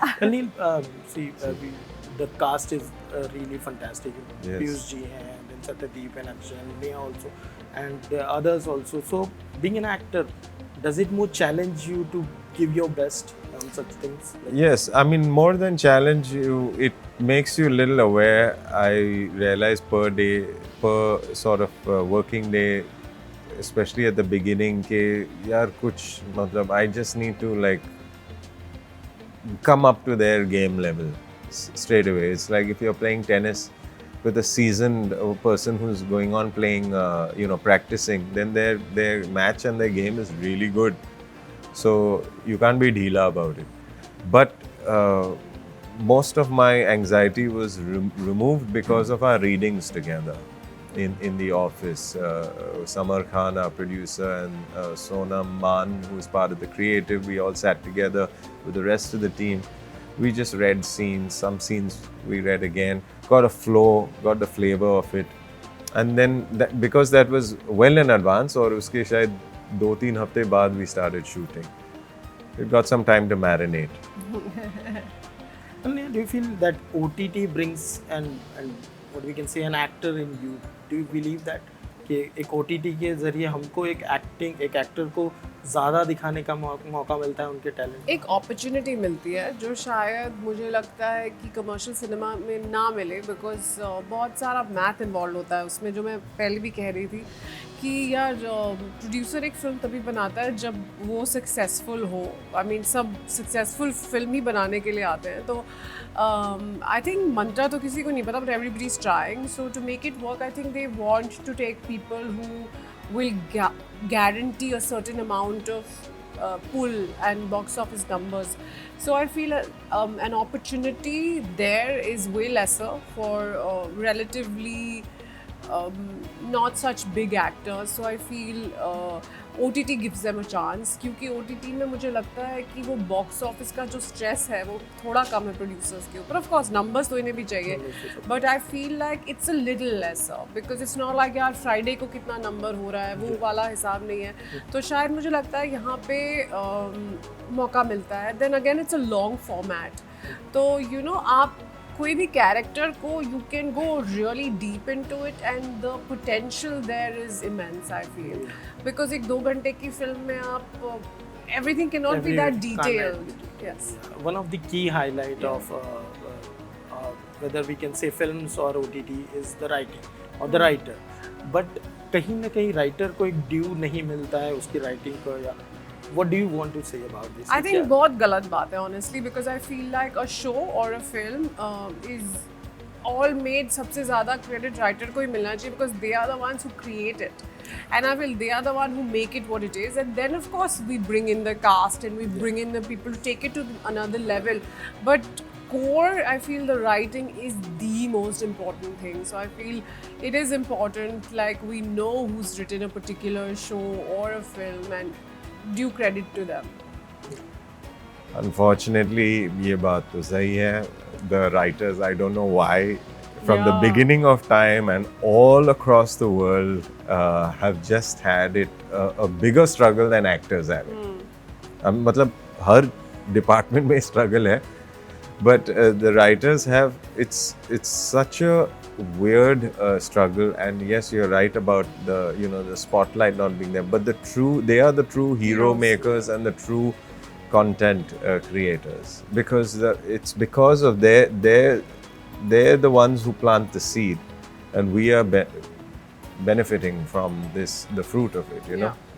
Anil, the cast is really fantastic. Yes. Piyush ji hai, and then Satyadeep and Akshay and Neha also, and others also. So, being an actor, does it more challenge you to give your best on such things? Yes, I mean, more than challenge you, it makes you a little aware. I realize per day, per sort of working day, especially at the beginning, कि यार कुछ मतलब I just need to like come up to their game level straight away. It's like if you're playing tennis with a seasoned person who's going on playing, practicing, then their match and their game is really good. So you can't be dheela about it. But most of my anxiety was removed because of our readings together in the office. Samar Khan, our producer, and Sonam Man, who's part of the creative, we all sat together with the rest of the team. We just read scenes. Some scenes we read again, got a flow, got the flavor of it. And then because that was well in advance, or uske shayad 2-3 हफ्ते बाद we started shooting. It got some time to marinate. And do you feel that OTT brings and what we can say an actor in you? Do you believe that कि एक OTT के जरिए हमको एक actor को ज़्यादा दिखाने का मौका मिलता है उनके टैलेंट? एक अपॉर्चुनिटी मिलती है जो शायद मुझे लगता है कि कमर्शियल सिनेमा में ना मिले, बिकॉज बहुत सारा मैथ इन्वॉल्व होता है उसमें, जो मैं पहले भी कह रही थी कि यार प्रोड्यूसर एक फिल्म तभी बनाता है जब वो सक्सेसफुल हो. आई मीन सब सक्सेसफुल फिल्म ही बनाने के लिए आते हैं. तो आई थिंक मंत्रा तो किसी को नहीं पता, but everybody is trying. So to make it work I think they want to take people who will guarantee a certain amount of pull and box office numbers. So I feel an opportunity there is way lesser for relatively not such big actors. So I feel OTT gives them a chance, क्योंकि OTT में मुझे लगता है कि वो box office का जो stress है वो थोड़ा कम है प्रोड्यूसर्स के ऊपर. ऑफ कोर्स नंबर्स तो इन्हें भी चाहिए, but I feel like it's a little lesser, because it's not like यार फ्राइडे को कितना नंबर हो रहा है, वो वाला हिसाब नहीं है. तो शायद मुझे लगता है यहाँ पे मौका मिलता है. Then again it's a long format, तो यू नो आप कोई भी कैरेक्टर को you can go really deep into it and the potential there is immense. I feel because एक 2 घंटे की फिल्म में आप everything cannot be that detailed. Yes. One of the key highlight of whether we can say films or OTT is the writing or the writer. But कहीं ना कहीं writer को एक ड्यू नहीं मिलता है उसकी राइटिंग को. या what do you want to say about this? I think बहुत गलत बात है honestly, because I feel like a show or a film is all made, सबसे ज़्यादा क्रेडिट राइटर को ही मिलना चाहिए, because they are the ones who create it, and I feel they are the one who make it what it is, and then of course we bring in the cast and we bring in the people to take it to another level. But core, I feel the writing is the most important thing. So I feel it is important, like we know who's written a particular show or a film and due credit to them. Unfortunately, ये बात तो सही है. The writers, I don't know why, from the Yeah. beginning of time and all across the world, have just had it a bigger struggle than actors have it. मतलब हर department में struggle है, but the writers have, it's such a weird struggle. And yes, you're right about the spotlight not being there, but they are the true hero makers and the true content creators, because it's because of they're the ones who plant the seed, and we are benefiting from the fruit of it, you know. Yeah.